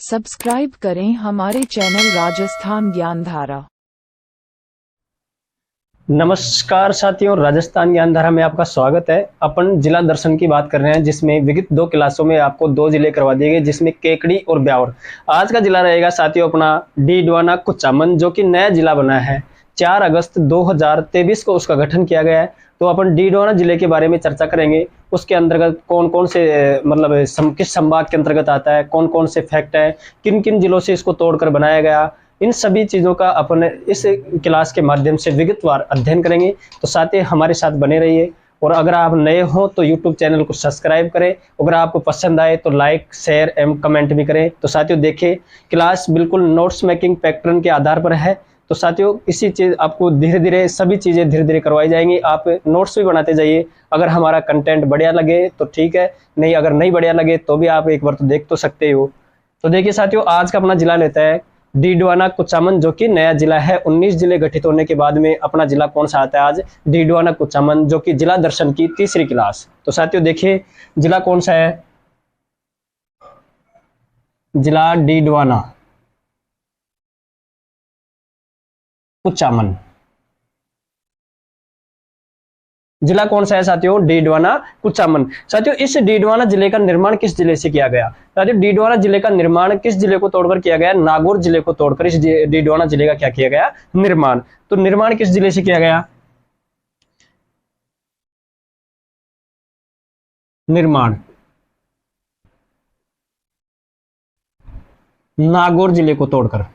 Subscribe करें हमारे channel Rajasthan Gyandhara. नमस्कार साथियों, राजस्थान ज्ञानधारा में आपका स्वागत है। अपन जिला दर्शन की बात कर रहे हैं, जिसमें विगत 2 क्लासों में आपको 2 जिले करवा दिए गए, जिसमें केकड़ी और ब्यावर। आज का जिला रहेगा साथियों अपना डीडवाना कुचामन, जो कि नया जिला बना है। 4 अगस्त 2023 को उसका गठन किया गया है। तो अपन डीडवाना जिले के बारे में चर्चा करेंगे। उसके अंतर्गत कौन कौन से किस संभाग के अंतर्गत आता है, कौन कौन से फैक्ट है, किन किन जिलों से इसको तोड़कर बनाया गया, इन सभी चीजों का अपन इस क्लास के माध्यम से विगतवार अध्ययन करेंगे। तो साथ ही हमारे साथ बने रहिए। और अगर आप नए हो तो YouTube चैनल को सब्सक्राइब करें। अगर आपको पसंद आए तो लाइक, शेयर एवं कमेंट भी करें। तो साथियों देखिए, क्लास बिल्कुल नोट्स मेकिंग पैटर्न के आधार पर है। तो साथियों इसी चीज आपको धीरे धीरे सभी चीजें धीरे धीरे करवाई जाएंगी। आप नोट्स भी बनाते जाइए। अगर हमारा कंटेंट बढ़िया लगे तो ठीक है, नहीं अगर नहीं बढ़िया लगे तो भी आप एक बार तो देख तो सकते हो। तो देखिए साथियों, आज का अपना जिला लेता है डीडवाना कुचामन, जो कि नया जिला है। 19 जिले गठित होने के बाद में अपना जिला कौन सा आता है आज? डीडवाना कुचामन, जो कि जिला दर्शन की तीसरी क्लास। तो साथियों देखिए, जिला कौन सा है? जिला डीडवाना कुचामन। जिला कौन सा है साथियों? डीडवाना कुचामन। साथियों इस डीडवाना जिले का निर्माण किस जिले से किया गया? साथियों डीडवाना जिले का निर्माण किस जिले को तोड़कर किया गया? नागौर जिले को तोड़कर इस डीडवाना जिले का क्या किया गया? निर्माण। तो निर्माण किस जिले से किया गया? निर्माण नागौर जिले को तोड़कर।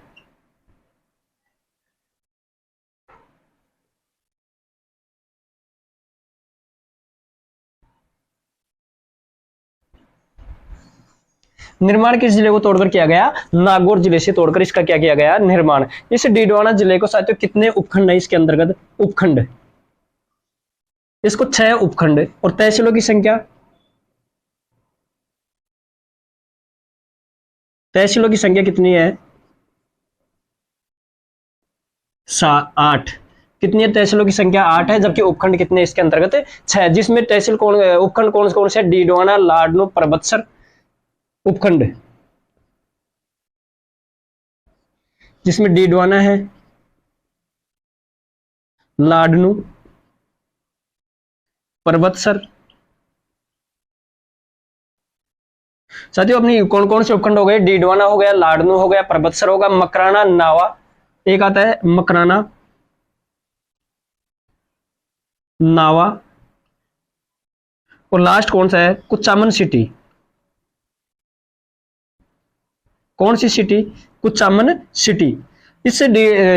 निर्माण किस जिले को तोड़कर किया गया? नागौर जिले से तोड़कर इसका क्या किया गया? निर्माण। इस डीडवाना जिले को साथियों कितने उपखंड है इसके अंतर्गत? उपखंड इसको 6 उपखंड। और तहसीलों की संख्या? तहसीलों की संख्या कितनी है? 8। कितनी है तहसीलों की संख्या? 8 है। जबकि उपखंड कितने इसके अंतर्गत? 6। जिसमें तहसील कौन, उपखंड कौन कौन से? डीडवाना, लाडनू, परबतसर उपखंड। जिसमें डीडवाना है, लाडनू, परबतसर। साथियों अपनी कौन कौन से उपखंड हो गए? डीडवाना हो गया, लाडनू हो गया, परबतसर होगा, मकराना, नावा एक आता है, मकराना, नावा, और लास्ट कौन सा है? कुचामन सिटी। कौन सी सिटी? कुचामन सिटी। इससे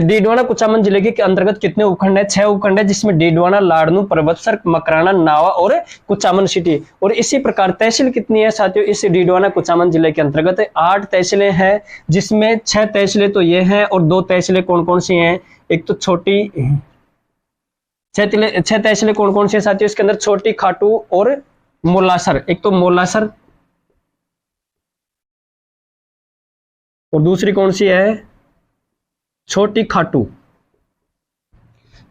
डीडवाना कुचामन जिले के अंतर्गत कितने उपखंड है? 6 उपखंड है, जिसमें डीडवाना, लाडनू, परबतसर, मकराना, नावा और कुचामन सिटी। और इसी प्रकार तहसील कितनी है साथियों इस डीडवाना कुचामन जिले के अंतर्गत? 8 तहसीलें हैं, जिसमें 6 तहसीलें तो ये हैं और 2 तहसीलें कौन कौन सी हैं? एक तो छोटी, 6 तहसीलें कौन कौन सी है साथियों इसके अंदर? छोटी, खाटू और मोलासर। एक तो मोलासर और दूसरी कौन सी है? छोटी खाटू।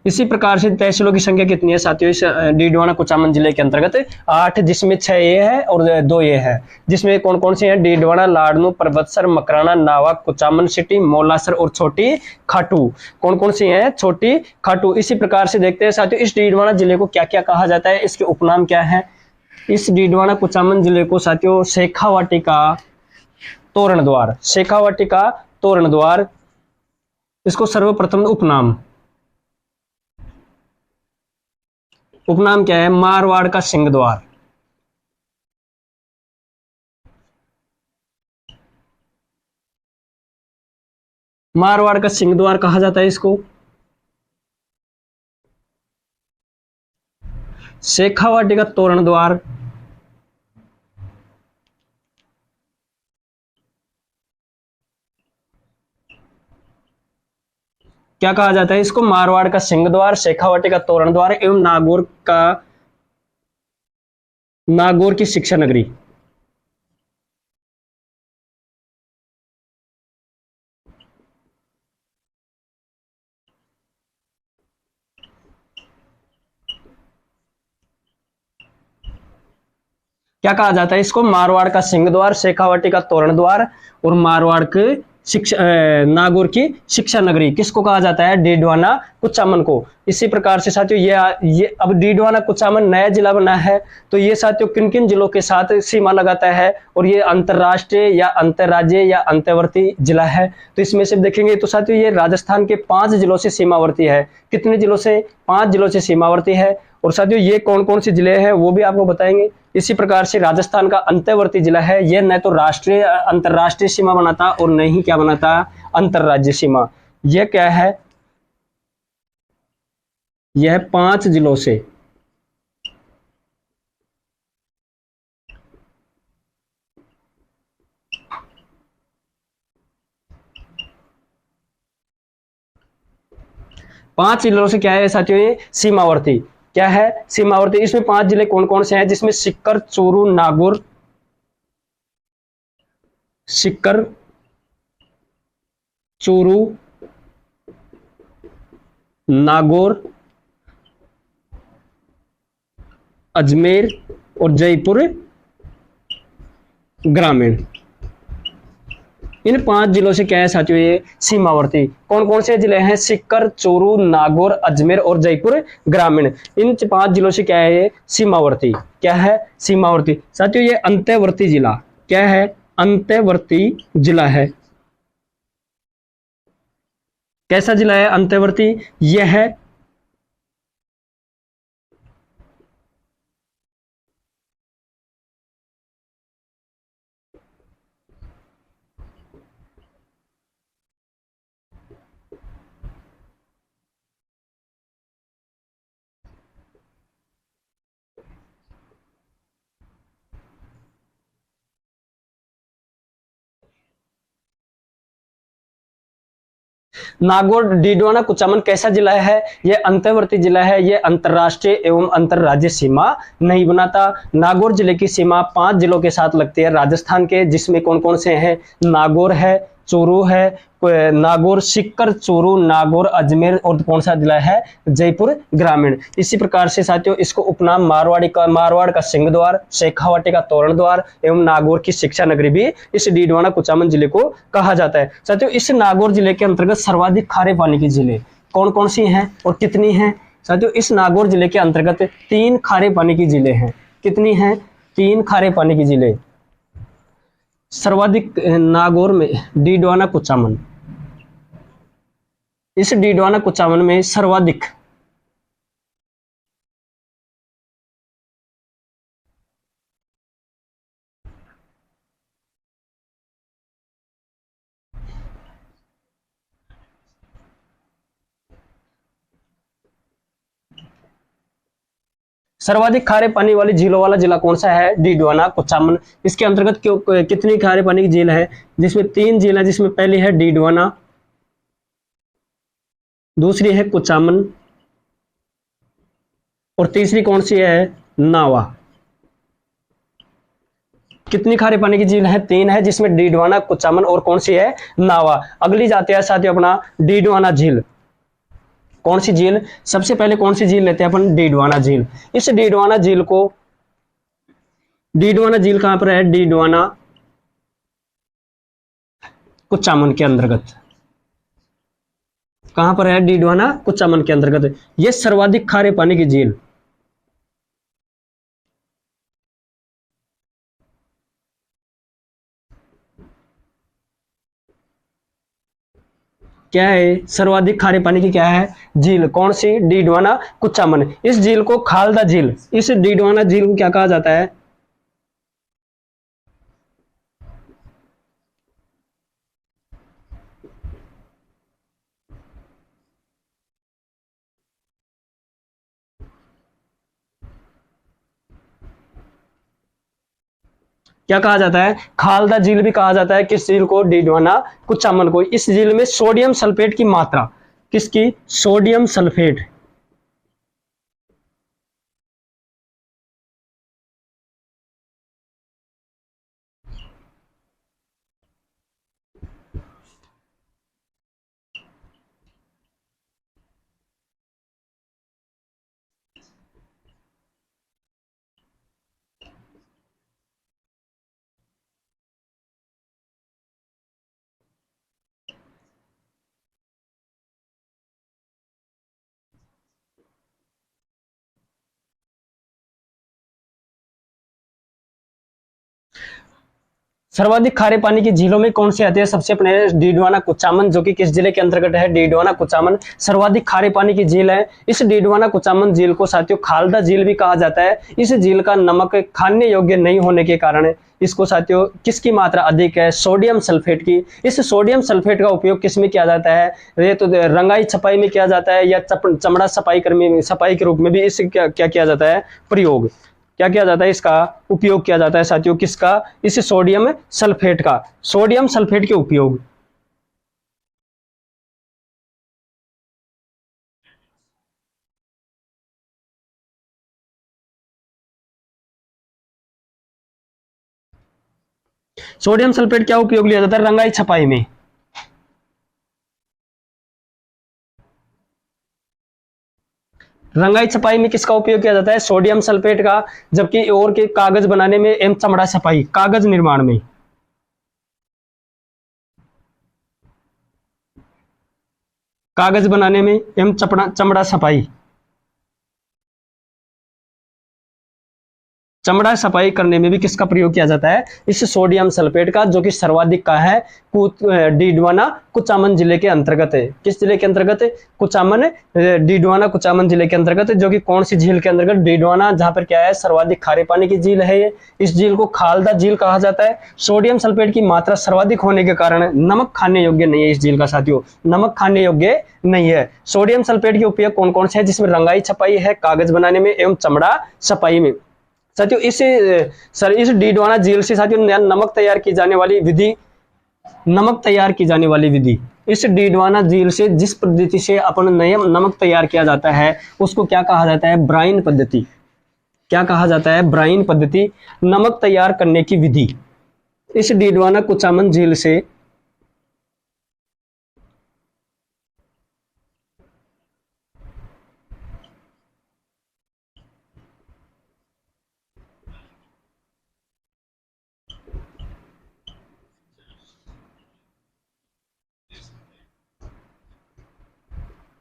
इसी प्रकार से तहसीलों की संख्या कितनी है साथियों इस डीडवाना कुचामन जिले के अंतर्गत? 8, जिसमें 6 ये है और 2 ये है। जिसमें कौन कौन से हैं? डीडवाना, लाडनू, परबतसर, मकराना, नावा, कुचामन सिटी, मोलासर और छोटी खाटू। कौन कौन सी हैं? छोटी खाटू। इसी प्रकार से देखते हैं साथियों इस डीडवाना जिले को क्या क्या कहा जाता है, इसके उपनाम क्या है? इस डीडवाना कुचामन जिले को साथियों शेखावाटिका तोरण द्वार, शेखावाटिका तोरण द्वार इसको सर्वप्रथम उपनाम। उपनाम क्या है? मारवाड़ का सिंह द्वार। मारवाड़ का सिंह द्वार कहा जाता है इसको। शेखावाटी का तोरण द्वार, क्या कहा जाता है इसको? मारवाड़ का सिंह द्वार, शेखावाटी का तोरण द्वार एवं नागौर की शिक्षा नगरी। क्या कहा जाता है इसको? मारवाड़ का सिंह द्वार, शेखावाटी का तोरण द्वार और मारवाड़ के शिक्षा नागौर की शिक्षा नगरी किसको कहा जाता है? डीडवाना कुचामन को। इसी प्रकार से साथियों ये अब डीडवाना कुचामन नया जिला बना है, तो ये साथियों किन किन जिलों के साथ सीमा लगाता है और ये अंतरराष्ट्रीय या अंतरराज्यीय या अंतर्वर्ती जिला है? तो इसमें से देखेंगे तो साथियों ये राजस्थान के 5 जिलों से सीमावर्ती है। कितने जिलों से? 5 जिलों से सीमावर्ती है। और साथियों ये कौन कौन से जिले हैं वो भी आपको बताएंगे। इसी प्रकार से राजस्थान का अंतर्वर्ती जिला है, यह न तो राष्ट्रीय अंतरराष्ट्रीय सीमा बनाता और न ही क्या बनाता? अंतरराज्यीय सीमा। यह क्या है? यह 5 जिलों से क्या है साथियों? ये सीमावर्ती। क्या है? सीमावर्ती। इसमें 5 जिले कौन कौन से हैं? जिसमें सीकर, चूरू, नागौर, सीकर, चूरू, नागौर, अजमेर और जयपुर ग्रामीण। इन 5 जिलों से क्या है साथियों? ये सीमावर्ती। कौन कौन से जिले हैं? सीकर, चूरू, नागौर, अजमेर और जयपुर ग्रामीण। इन 5 जिलों से क्या है? ये सीमावर्ती। क्या है? सीमावर्ती। साथियों ये अंतर्वर्ती जिला क्या है? अंतर्वर्ती जिला है। कैसा जिला है? अंतर्वर्ती। यह है नागौर डीडवाना कुचामन कैसा जिला है? यह अंतर्वर्ती जिला है। यह अंतरराष्ट्रीय एवं अंतरराज्य सीमा नहीं बनाता। नागौर जिले की सीमा 5 जिलों के साथ लगती है राजस्थान के, जिसमें कौन कौन से हैं? नागौर है, चूरू है, नागौर, सीकर, चूरू, नागौर, अजमेर और कौन सा जिला है? जयपुर ग्रामीण। इसी प्रकार से साथियों इसको उपनाम मारवाड़ का सिंह द्वार, शेखावाटी का तोरण द्वार एवं नागौर की शिक्षा नगरी भी इस डीडवाना कुचामन जिले को कहा जाता है। साथियों इस नागौर जिले के अंतर्गत सर्वाधिक खारे पानी की जिले कौन कौन सी हैं और कितनी हैं? साथियों इस नागौर जिले के अंतर्गत 3 खारे पानी की जिले हैं। कितनी हैं? 3 खारे पानी की जिले। सर्वाधिक नागौर में डीडवाना कुचामन, इस डीडवाना कुचामन में सर्वाधिक सर्वाधिक खारे पानी वाली झीलों वाला जिला कौन सा है? डीडवाना कुचामन। इसके अंतर्गत कितनी खारे पानी की झील है? जिसमें 3 झील है, जिसमें पहली है डीडवाना, दूसरी है कुचामन और तीसरी कौन सी है? नावा। कितनी खारे पानी की झील है? 3 है, जिसमें डीडवाना, कुचामन और कौन सी है? नावा। अगली जाते हैं साथियों अपना डीडवाना झील। कौन सी झील? सबसे पहले कौन सी झील लेते हैं अपन? डीडवाना झील। इस डीडवाना झील को, डीडवाना झील कहां पर है? डीडवाना कुचामन के अंतर्गत। कहां पर है? डीडवाना कुचामन के अंतर्गत। यह सर्वाधिक खारे पानी की झील क्या है? सर्वाधिक खारे पानी की क्या है? झील। कौन सी? डीडवाना कुचामन। इस झील को खालदा झील, इस डीडवाना झील को क्या कहा जाता है? क्या कहा जाता है? खालदा झील भी कहा जाता है। किस झील को? डीडवाना कुचामन को। इस झील में सोडियम सल्फेट की मात्रा, किसकी? Sodium sulphate. सर्वाधिक खारे पानी की झीलों में कौन सी आती है? सबसे अपने डीडवाना कुचामन, जो कि किस जिले के अंतर्गत है? डीडवाना कुचामन सर्वाधिक खारे पानी की झील है। इस डीडवाना कुचामन झील को साथियों खालदा झील भी कहा जाता है। इस झील का नमक खाने योग्य नहीं होने के कारण इसको साथियों किसकी मात्रा अधिक है? सोडियम सल्फेट की। इस सोडियम सल्फेट का उपयोग किस में किया जाता है? ये तो रंगाई छपाई में किया जाता है, या चमड़ा सफाई के रूप में भी इस क्या किया जाता है? प्रयोग क्या किया जाता है? इसका उपयोग किया जाता है साथियों किसका? इस सोडियम सल्फेट का, सोडियम सल्फेट के उपयोग। सोडियम सल्फेट क्या उपयोग लिया जाता है? रंगाई छपाई में। रंगाई छपाई में किसका उपयोग किया जाता है? सोडियम सल्फेट का। जबकि और के कागज बनाने में एवं चमड़ा छपाई, कागज निर्माण में, कागज बनाने में एवं चमड़ा छपाई, चमड़ा सफाई करने में भी किसका प्रयोग किया जाता है? इस सोडियम सल्फेट का, जो कि सर्वाधिक का है डीडवाना कुचामन जिले के अंतर्गत है। किस जिले के अंतर्गत है? कुचामन, डीडवाना कुचामन जिले के अंतर्गत है, जो कि कौन सी झील के अंतर्गत? डीडवाना, जहां पर क्या है? सर्वाधिक खारे पानी की झील है ये। इस झील को खालदा झील कहा जाता है। सोडियम सल्फेट की मात्रा सर्वाधिक होने के कारण नमक खाने योग्य नहीं है इस झील का साथियों, नमक खाने योग्य नहीं है। सोडियम सल्फेट के उपयोग कौन कौन से है? जिसमें रंगाई छपाई है, कागज बनाने में एवं चमड़ा सफाई में। साथियों इस डीडवाना झील से साथियों नमक तैयार की जाने वाली विधि, नमक तैयार की जाने वाली विधि, इस डीडवाना झील से जिस पद्धति से अपन नया नमक तैयार किया जाता है उसको क्या कहा जाता है? ब्राइन पद्धति। क्या कहा जाता है? ब्राइन पद्धति, नमक तैयार करने की विधि। इस डीडवाना कुचामन झील से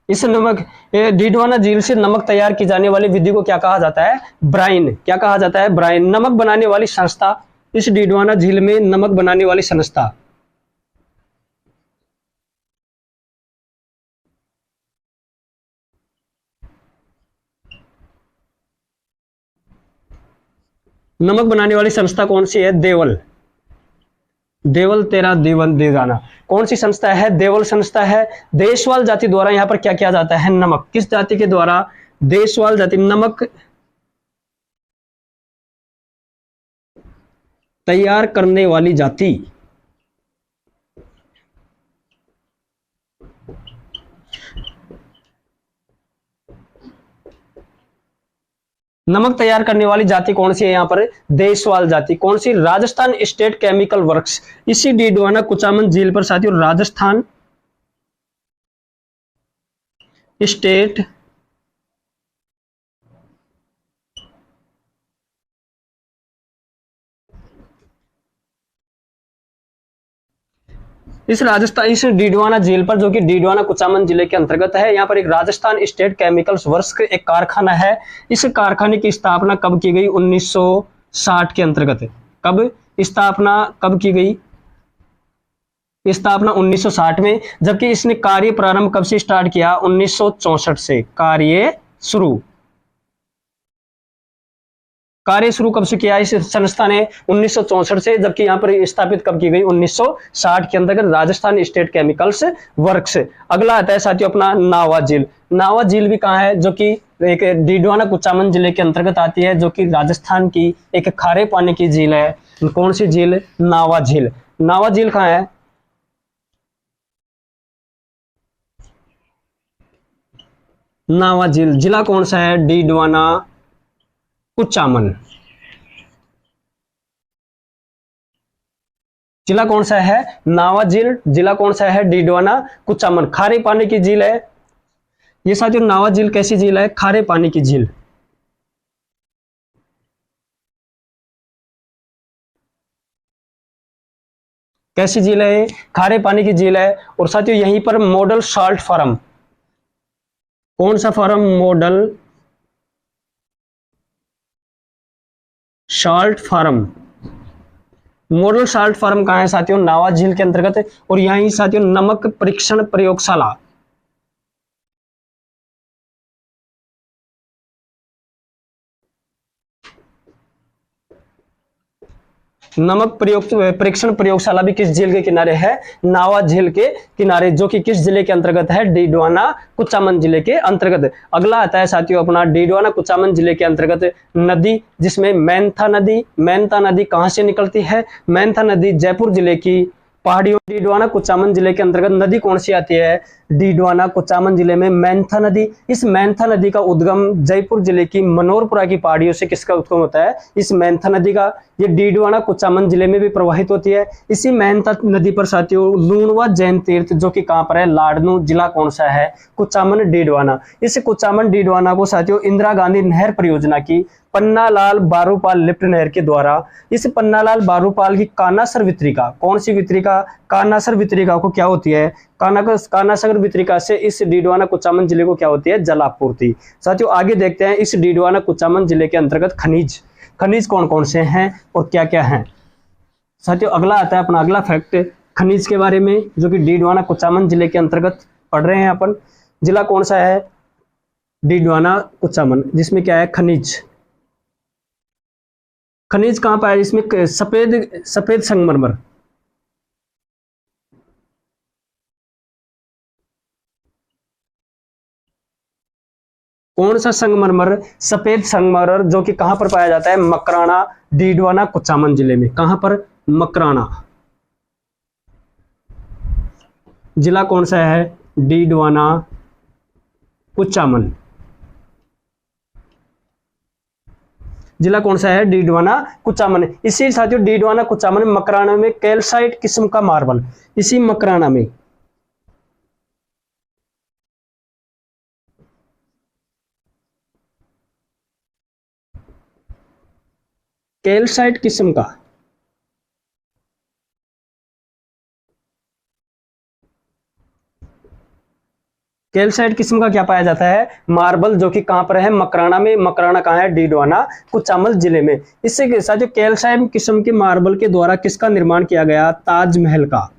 इस नमक डीडवाना झील से नमक तैयार की जाने वाली विधि को क्या कहा जाता है? ब्राइन। क्या कहा जाता है? ब्राइन। नमक बनाने वाली संस्था, इस डीडवाना झील में नमक बनाने वाली संस्था, नमक बनाने वाली संस्था कौन सी है? देवल। देवल तेरा दीवन दीवाना। कौन सी संस्था है? देवल संस्था है। देशवाल जाति द्वारा यहाँ पर क्या किया जाता है? नमक। किस जाति के द्वारा? देशवाल जाति। नमक तैयार करने वाली जाति, नमक तैयार करने वाली जाति कौन सी है? यहाँ पर देशवाल जाति। कौन सी? Rajasthan state chemical works. इसी डीडवाना कुचामन झील पर साथियों राजस्थान स्टेट इस डीडवाना झील पर, जो कि डीडवाना कुचामन जिले के अंतर्गत है, यहाँ पर एक राजस्थान स्टेट केमिकल्स वर्क्स एक कारखाना है। इस कारखाने की स्थापना कब की गई? 1960 के अंतर्गत। कब स्थापना कब की गई? स्थापना 1960 में। जबकि इसने कार्य प्रारंभ कब से स्टार्ट किया? 1964 से। कार्य शुरू कब से किया इस संस्था ने? 1964 से। जबकि यहाँ पर स्थापित कब की गई? 1960 के अंतर्गत राजस्थान स्टेट केमिकल्स वर्क्स। अगला आता है साथियों अपना नावा झील। नावा झील भी कहाँ है? जो कि एक डीडवाना कुचामन जिले के अंतर्गत आती है, जो कि राजस्थान की एक खारे पानी की झील है। कौन सी झील? नावा झील। नावा झील कहाँ है? नावा झील। जिला कौन सा है? डीडवाना कुचामन। जिला कौन सा है? नावा झील। जिला कौन सा है? डीडवाना कुचामन। खारे पानी की झील है ये साथियों। नावा झील कैसी झील है? खारे पानी की झील। कैसी झील है? खारे पानी की झील है। और साथियों यहीं पर मॉडल साल्ट फार्म। कौन सा farm? Model salt farm. Model salt farm कहाँ है साथियों? नावा झील के अंतर्गत है। और यहाँ ही साथियों नमक परीक्षण प्रयोगशाला, नमक परीक्षण प्रयोगशाला भी किस झील के किनारे है? नावा झील के किनारे, जो कि किस जिले के अंतर्गत है? डीडवाना कुचामन जिले के अंतर्गत। अगला आता है साथियों अपना डीडवाना कुचामन जिले के अंतर्गत नदी, जिसमें मैंथा नदी। मैंथा नदी कहां से निकलती है? मैंथा नदी जयपुर जिले की पहाड़ियों, डीडवाना कुचामन जिले के अंतर्गत नदी कौन सी आती है? डीडवाना कुचामन जिले में मैंथा नदी। इस मैंथा नदी का उद्गम जयपुर जिले की मनोरपुरा की पहाड़ियों से किसका उद्गम होता है? इस मैंथा नदी का। ये डीडवाना कुचामन जिले में भी प्रवाहित होती है। इसी मैंथा नदी पर साथियों लूणवा जैन तीर्थ, जो कि कहां पर है? लाडनू, जिला कौन सा है? कुचामन डीडवाना। इस कुचामन डीडवाना को साथियों इंदिरा गांधी नहर परियोजना की पन्नालाल बारूपाल लिफ्ट नहर के द्वारा, इस पन्नालाल बारूपाल की कानासर वितरिका, कौन सी वितरिका? कानासर वितरिका को क्या होती है? कानासर वितरिका से इस डीडवाना कुचामन जिले को क्या होती है? जलापूर्ति। साथियों आगे देखते हैं इस डीडवाना कुचामन जिले के अंतर्गत खनिज, खनिज कौन कौन से हैं और क्या क्या हैं। साथियों अगला आता है अपना अगला फैक्ट खनिज के बारे में, जो कि डीडवाना कुचामन जिले के अंतर्गत पढ़ रहे हैं अपन। जिला कौन सा है? डीडवाना कुचामन, जिसमें क्या है? खनिज। खनिज कहां पाया? इसमें सफेद सफेद संगमरमर। कौन सा संगमरमर? सफेद संगमरमर, जो कि कहां पर पाया जाता है? मकराना, डीडवाना कुचामन जिले में। कहां पर? मकराना। जिला कौन सा है? डीडवाना कुचामन। जिला कौन सा है? डीडवाना कुचामन। इसी साथियों डीडवाना कुचामन मकराना में कैल्साइट किस्म का मार्बल, इसी मकराना में कैल्साइट किस्म का कैल्साइट किस्म का क्या पाया जाता है? मार्बल, जो कि कहां पर है? मकराना में। मकराना कहां है? डीडवाना कुचामन जिले में। इससे के साथ जो कैल्साइट किस्म के मार्बल के द्वारा किसका निर्माण किया गया? ताजमहल का।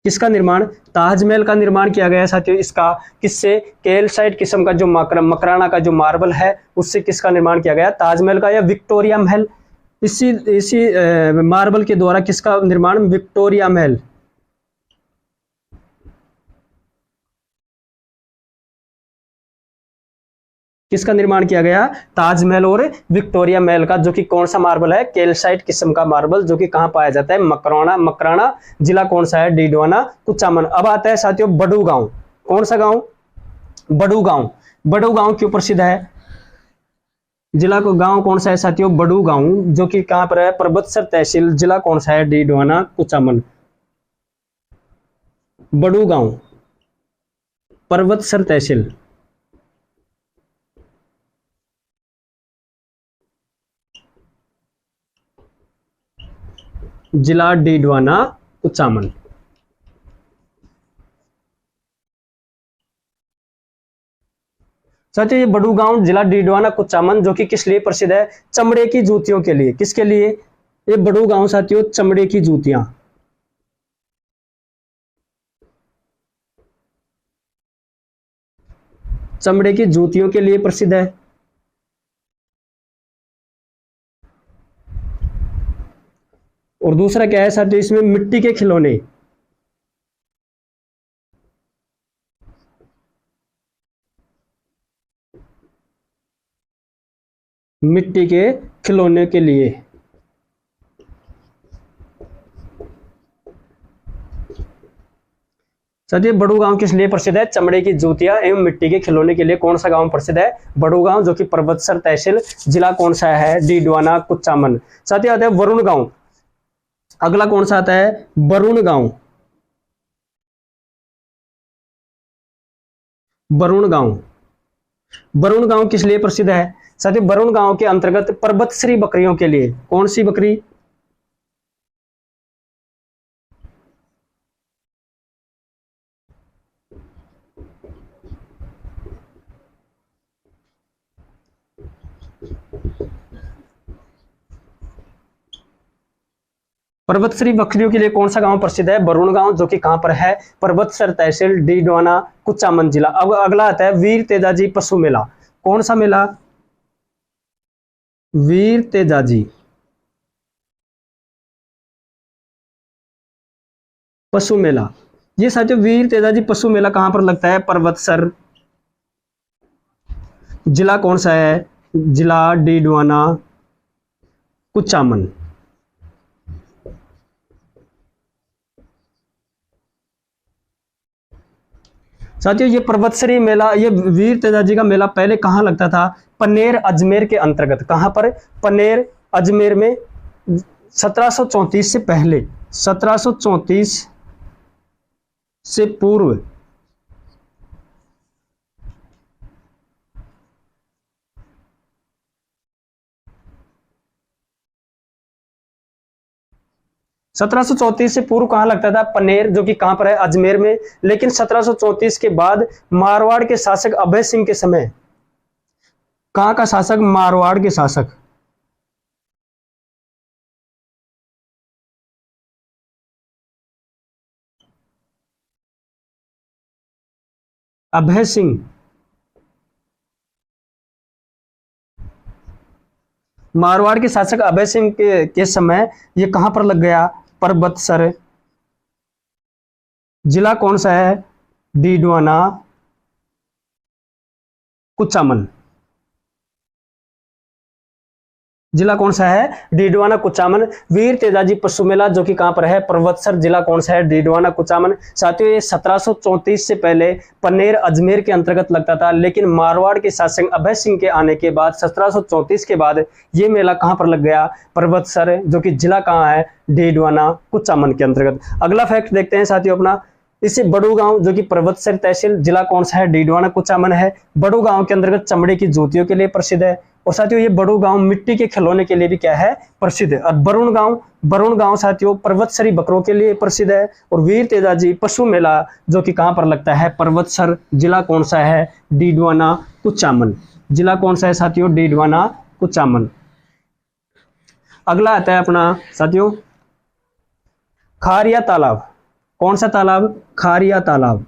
किसका निर्माण? ताजमहल का निर्माण किया गया साथियों। इसका किससे? कैल्साइट किस्म का जो मकराना का जो मार्बल है, उससे किसका निर्माण किया गया? ताजमहल का या विक्टोरिया महल। इसी इसी मार्बल के द्वारा किसका निर्माण? विक्टोरिया महल। किसका निर्माण किया गया? ताजमहल और विक्टोरिया महल का, जो कि कौन सा मार्बल है? कैल्साइट किस्म का मार्बल, जो कि कहां पाया जाता है? मकराना। मकराना जिला कौन सा है? डीडवाना कुचामन। अब आता है साथियों बड़ू गांव। कौन सा गांव? बड़ू गांव। बड़ू गांव क्यों प्रसिद्ध है? जिला को गांव कौन सा है साथियों? बड़ू गांव, जो कि कहां पर है? परबतसर तहसील। जिला कौन सा है? डीडवाना कुचामन। बड़ू गांव, परबतसर तहसील। जिला डीडवाना कुचामन। साथियों ये बड़ू गांव जिला डीडवाना कुचामन, जो कि किस लिए प्रसिद्ध है? चमड़े की जूतियों के लिए। किसके लिए? ये बड़ू गांव साथियों चमड़े की जूतियां, चमड़े की जूतियों के लिए प्रसिद्ध है। और दूसरा क्या है साथियों? इसमें मिट्टी के खिलौने, मिट्टी के खिलौने के लिए। साथियों बड़ू गांव किस लिए प्रसिद्ध है? चमड़े की जूतियां एवं मिट्टी के खिलौने के लिए। कौन सा गांव प्रसिद्ध है? बड़ू गांव, जो कि परबतसर तहसील। जिला कौन सा है? डीडवाना कुचामन। साथियों आता है वरुण गांव। अगला कौन सा आता है? वरुण गांव। वरुण गांव। वरुण गांव किस लिए प्रसिद्ध है? साथियों वरुण गांव के अंतर्गत पर्वतश्री बकरियों के लिए। कौन सी बकरी? पर्वतसरी बकरियों के लिए कौन सा गांव प्रसिद्ध है? वरुण गांव, जो कि कहां पर है? पर्वतसर तहसील डीडवाना कुचामन जिला। अब अगला आता है वीर तेजाजी पशु मेला। कौन सा मेला? वीर तेजाजी पशु मेला। ये साथियों वीर तेजाजी पशु मेला कहां पर लगता है? पर्वतसर। जिला कौन सा है? जिला डीडवाना कुचामन। साथियों ये पर्वतसरी मेला, ये वीर तेजाजी का मेला पहले कहाँ लगता था? पनेर अजमेर के अंतर्गत। कहाँ पर? पनेर अजमेर में। 1734 से पहले, 1734 से पूर्व 1734 से पूर्व कहाँ लगता था? पनेर, जो कि कहाँ पर है? अजमेर में। लेकिन 1734 के बाद मारवाड़ के शासक अभय सिंह के समय, कहाँ का शासक? मारवाड़ के शासक अभय सिंह, मारवाड़ के शासक अभय सिंह के समय ये कहां पर लग गया? पर्वतसर। जिला कौन सा है? डीडवाना कुचामन। जिला कौन सा है? डीडवाना कुचामन। वीर तेजाजी पशु मेला, जो कि कहां पर है? पर्वतसर। जिला कौन सा है? डीडवाना कुचामन। साथियों ये 1734 से पहले पनेर अजमेर के अंतर्गत लगता था, लेकिन मारवाड़ के शासक अभय सिंह के आने के बाद 1734 के बाद ये मेला कहां पर लग गया? पर्वतसर, जो कि जिला कहां है? डीडवाना कुचामन के अंतर्गत। अगला फैक्ट देखते हैं साथियों अपना। इसे बड़ू गांव, जो कि पर्वतसर तहसील, जिला कौन सा है? डीडवाना कुचामन है। बड़ू गांव के अंतर्गत चमड़े की जूतियों के लिए प्रसिद्ध है। और साथियों ये बड़ू गांव मिट्टी के खिलौने के लिए भी क्या है? प्रसिद्ध है। और वरुण गांव साथियों पर्वतसरी बकरों के लिए प्रसिद्ध है। और वीर तेजाजी पशु मेला, जो कि कहां पर लगता है? पर्वतसर। जिला कौन सा है? डीडवाना कुचामन। जिला कौन सा है साथियों? डीडवाना कुचामन। अगला आता है अपना साथियों खारिया तालाब। कौन सा तालाब? खारिया तालाब।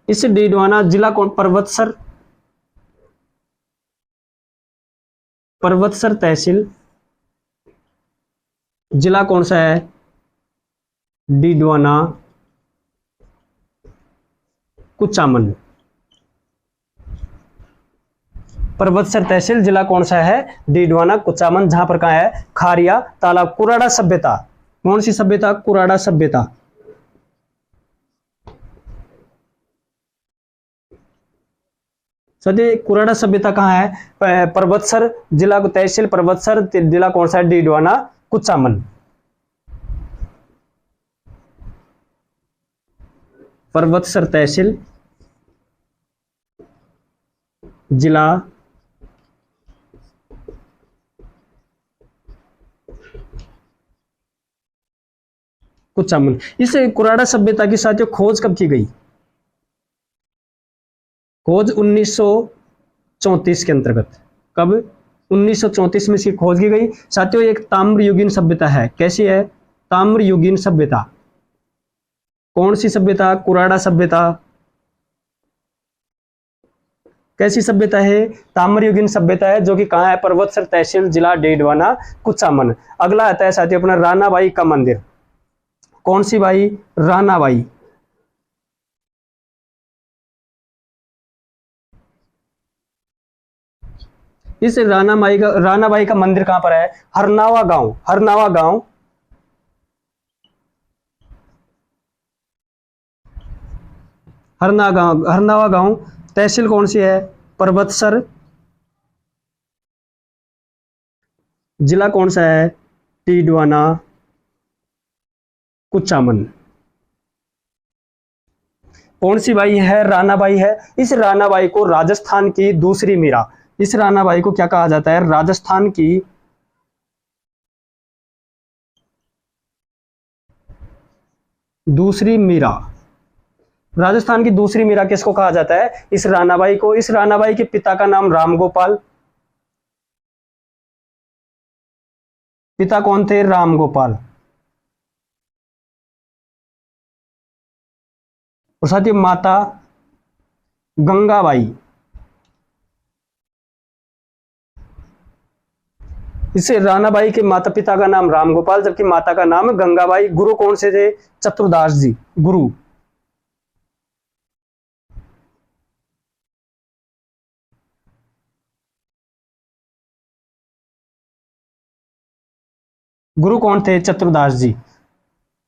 इस डीडवाना, जिला कौन? पर्वतसर। पर्वतसर तहसील। जिला कौन सा है? डीडवाना कुचामन। पर्वतसर तहसील, जिला कौन सा है? डीडवाना कुचामन। जहां पर कहां है? खारिया तालाब। कुराड़ा सभ्यता। कौन सी सभ्यता? कुराड़ा सभ्यता। सदी कुराड़ा सभ्यता कहाँ है? पर्वतसर। जिला तहसील पर्वतसर। जिला कौन सा है? डीडवाना कुचामन। पर्वतसर तहसील, जिला कुचामन। इस कुराड़ा सभ्यता की साथियों खोज कब की गई? खोज 1934 के अंतर्गत। कब? 1934 में इसकी खोज की गई। साथियों एक ताम्रयुगीन सभ्यता है। कैसी है? ताम्रयुगीन सभ्यता। कौन सी सभ्यता? कुराड़ा सभ्यता। कैसी सभ्यता है? ताम्रयुगीन सभ्यता है, जो कि कहां है? पर्वतसर तहसील, जिला डीडवाना कुचामन। अगला आता है साथियों अपना रानाबाई का मंदिर। कौन सी बाई? रानाबाई। इस रानाबाई का मंदिर कहां पर है? हरनावा गांव। हरनावा गांव। हरनावा गांव। तहसील कौन सी है? पर्वतसर। जिला कौन सा है? डीडवाना कुचामन। कौन सी बाई है? रानाबाई है। इस रानाबाई को राजस्थान की दूसरी मीरा, इस रानाबाई को क्या कहा जाता है? राजस्थान की दूसरी मीरा। राजस्थान की दूसरी मीरा किसको कहा जाता है? इस रानाबाई को। इस रानाबाई के पिता का नाम रामगोपाल, पिता कौन थे? राम गोपाल। और साथियों माता गंगाबाई। इसे रानाबाई के माता पिता का नाम रामगोपाल, जबकि माता का नाम गंगाबाई। गुरु कौन से थे? चतुरदास जी गुरु। गुरु कौन थे? चतुरदास जी।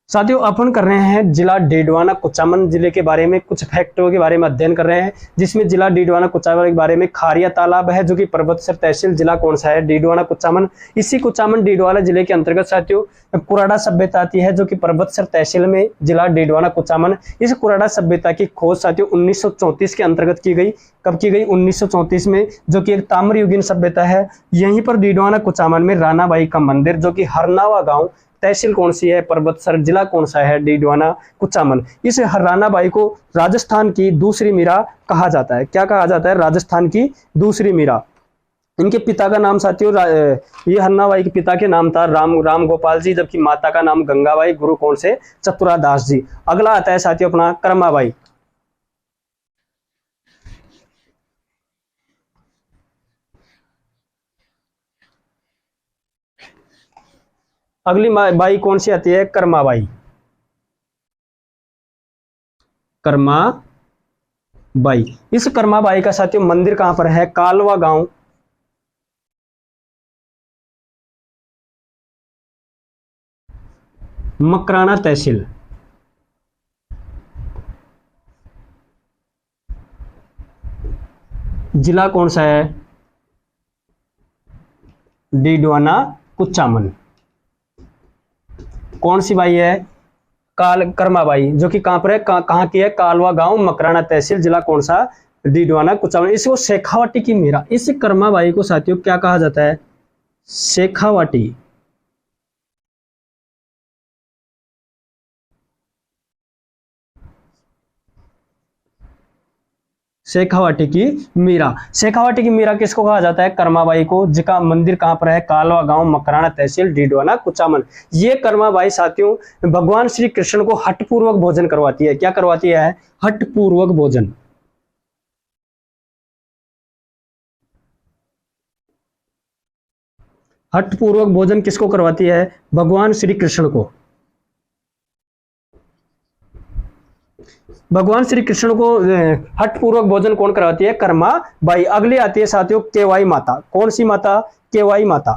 साथियों अपन कर रहे हैं जिला डीडवाना कुचामन जिले के बारे में, कुछ फैक्टरों के बारे में अध्ययन कर रहे हैं, जिसमें जिला डीडवाना कुचामन के बारे में खारिया तालाब है जो कि पर्वतसर तहसील जिला कौन सा है? डीडवाना कुचामन। इसी कुचामन डीडवाना जिले के अंतर्गत साथियों कुराड़ा सभ्यता आती है जो कि पर्वतसर तहसील में जिला डीडवाना कुचामन। इस कुराड़ा सभ्यता की खोज साथियों 1934 के अंतर्गत की गई। कब की गई? 1934 में, जो कि एक ताम्रयुगीन सभ्यता है। यहीं पर डीडवाना कुचामन में रानाबाई का मंदिर, जो कि हरनावा गांव, तहसील कौन सी है? पर्वतसर, जिला कौन सा है? डीडवाना कुचामन। इस रानाबाई को राजस्थान की दूसरी मीरा कहा जाता है। क्या कहा जाता है? राजस्थान की दूसरी मीरा। इनके पिता का नाम साथियों ये हन्नाबाई के पिता के नाम था राम गोपाल जी, जबकि माता का नाम गंगाबाई। गुरु कौन से? चतुरादास जी। अगला आता है साथियों अपना कर्माबाई। अगली बाई कौन सी आती है? कर्माबाई। कर्माबाई। इस कर्माबाई का साथियों मंदिर कहां पर है? कालवा गांव, मकराना तहसील। जिला कौन सा है? डीडवाना कुचामन। कौन सी बाई है? कर्माबाई, जो कि कहां पर है? कहां की है? कालवा गांव, मकराना तहसील, जिला कौन सा? डीडवाना कुचामन। इसको शेखावाटी की मीरा। इस कर्माबाई को साथियों क्या कहा जाता है? शेखावाटी। शेखावाटी की मीरा। शेखावाटी की मीरा किसको कहा जाता है? कर्माबाई को, जिसका मंदिर कहां पर है? कालवा गांव, मकराना तहसील, डीडवाना कुचामन। ये कर्माबाई साथियों भगवान श्री कृष्ण को हठपूर्वक भोजन करवाती है। क्या करवाती है? हठपूर्वक भोजन। हठपूर्वक भोजन किसको करवाती है? भगवान श्री कृष्ण को। भगवान श्री कृष्ण को हठपूर्वक भोजन कौन करवाती है? कर्मा बाई। अगली आती है साथियों केवाई माता। कौन सी माता? केवाई माता।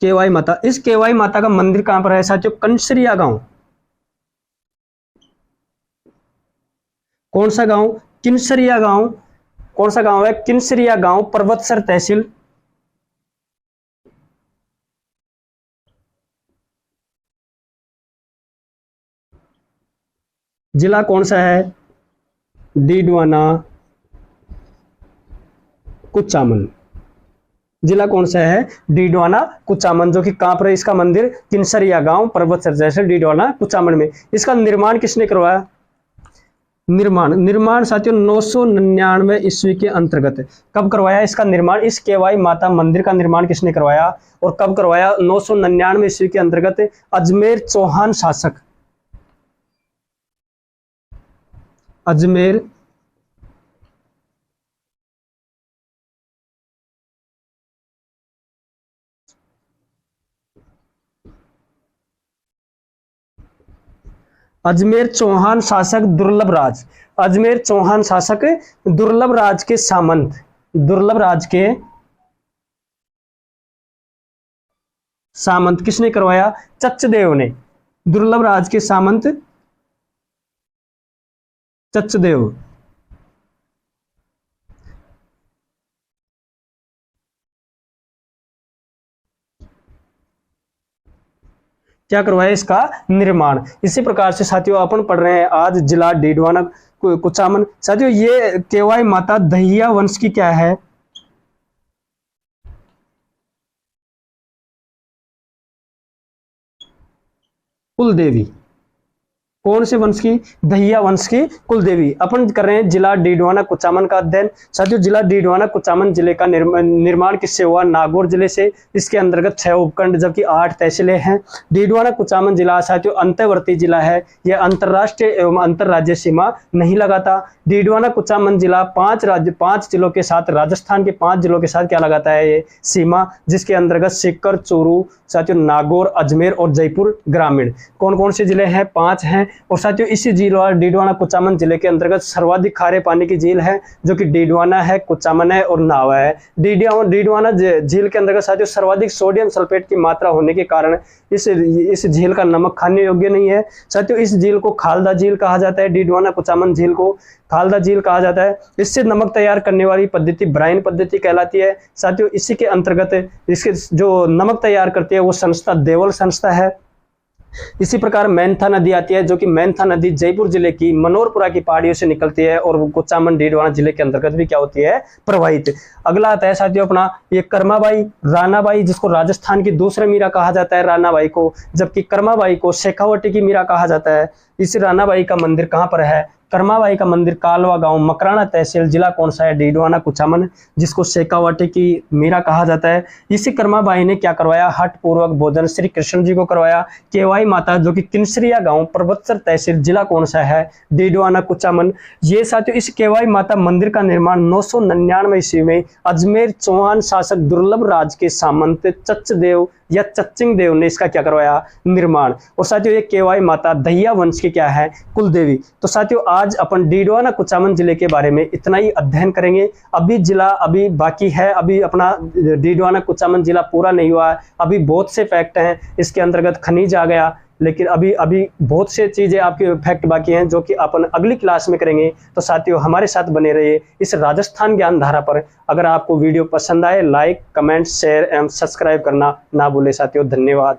केवाई माता। इस केवाई माता का मंदिर कहां पर है साथियों? कंसरिया गांव। कौन सा गांव? किनसरिया गांव। कौन सा गांव है? किनसरिया गांव, पर्वतसर तहसील। जिला कौन सा है? डीडवाना कुचामन। जिला कौन सा है? डीडवाना कुचामन, जो कि कहां पर है इसका मंदिर? किनसरिया गांव, पर्वतसर तहसील, डीडवाना कुचामन में। इसका निर्माण किसने करवाया? निर्माण साथियों 999 ईस्वी के अंतर्गत। कब करवाया इसका निर्माण? इस केवाई माता मंदिर का निर्माण किसने करवाया और कब करवाया? 999 ईस्वी के अंतर्गत अजमेर चौहान शासक। अजमेर अजमेर चौहान शासक दुर्लभ राज। अजमेर चौहान शासक दुर्लभ राज के सामंत। दुर्लभ राज के सामंत किसने करवाया? चचदेव ने। दुर्लभ राज के सामंत चचदेव। क्या करवाया? इसका निर्माण। इसी प्रकार से साथियों अपन पढ़ रहे हैं आज जिला डीडवाना कुचामन। साथियों ये केवाई माता दहिया वंश की क्या है? कुल देवी। कौन से वंश की? दहिया वंश की कुलदेवी। अपन कर रहे हैं जिला डीडवाना कुचामन का अध्ययन। साथियों जिला डीडवाना कुचामन जिले का निर्माण किससे हुआ? नागौर जिले से। इसके अंतर्गत 6 उपखंड जबकि 8 तहसीलें हैं। डीडवाना कुचामन जिला साथियों अंतर्वर्ती जिला है, यह अंतर्राष्ट्रीय एवं अंतर्राज्य सीमा नहीं लगाता। डीडवाना कुचामन जिला 5 जिलों के साथ, राजस्थान के 5 जिलों के साथ क्या लगाता है? ये सीमा, जिसके अंतर्गत सीकर, चूरू, साथियों नागौर, अजमेर और जयपुर ग्रामीण। कौन कौन से जिले हैं? 5 हैं। और साथियों इसी जिला डीडवाना कुचामन जिले के अंतर्गत सर्वाधिक खारे पानी की झील है, जो कि डीडवाना है, कुचामन है और नावा है। डीडवाना झील के अंतर्गत साथियों सर्वाधिक सोडियम सल्फेट की मात्रा होने के कारण इस झील का नमक खाने योग्य नहीं है। साथियों इस झील को खालदा झील कहा जाता है। डीडवाना कुचामन झील को खालदा झील कहा जाता है। इससे नमक तैयार करने वाली पद्धति ब्राइन पद्धति कहलाती है। साथियों इसी के अंतर्गत इसके जो नमक तैयार करती है वो संस्था देवल संस्था है। इसी प्रकार मैंथा नदी आती है, जो कि मैंथा नदी जयपुर जिले की मनोरपुरा की पहाड़ियों से निकलती है और कुचामन डीडवाना जिले के अंतर्गत भी क्या होती है? प्रवाहित। अगला आता है साथियों अपना ये कर्माबाई, रानाबाई, जिसको राजस्थान की दूसरा मीरा कहा जाता है रानाबाई को, जबकि कर्माबाई को शेखावटी की मीरा कहा जाता है। इस रानाबाई का मंदिर कहाँ पर है? कर्माबाई का मंदिर कालवा गांव, मकराना तहसील, जिला कौन सा है? डीडवाना कुचामन, जिसको शेखावटी की मीरा कहा जाता है। इसी कर्माबाई ने क्या करवाया? हट पूर्वक भोजन श्री कृष्ण जी को करवाया। केवाई माता, जो कि किनसरिया गांव, परबतसर तहसील, जिला कौन सा है? डीडवाना कुचामन। ये साथियों इस केवाई माता मंदिर का निर्माण 999 ईस्वी में अजमेर चौहान शासक दुर्लभ राज के सामंत चचदेव या चचिंग देव ने इसका क्या करवाया? निर्माण। और साथियों ये केवाई माता दहिया वंश की क्या है? कुलदेवी। तो साथियों आज अपन डीडवाना कुचामन जिले के बारे में इतना ही अध्ययन करेंगे। अभी जिला अभी बाकी है, अभी अपना डीडवाना कुचामन जिला पूरा नहीं हुआ है। अभी बहुत से फैक्ट हैं, इसके अंतर्गत खनिज आ गया, लेकिन अभी बहुत से चीजें आपके फैक्ट बाकी हैं जो कि अपन अगली क्लास में करेंगे। तो साथियों हमारे साथ बने रहिए इस राजस्थान ज्ञान धारा पर। अगर आपको वीडियो पसंद आए लाइक, कमेंट, शेयर एवं सब्सक्राइब करना ना भूले साथियों। धन्यवाद।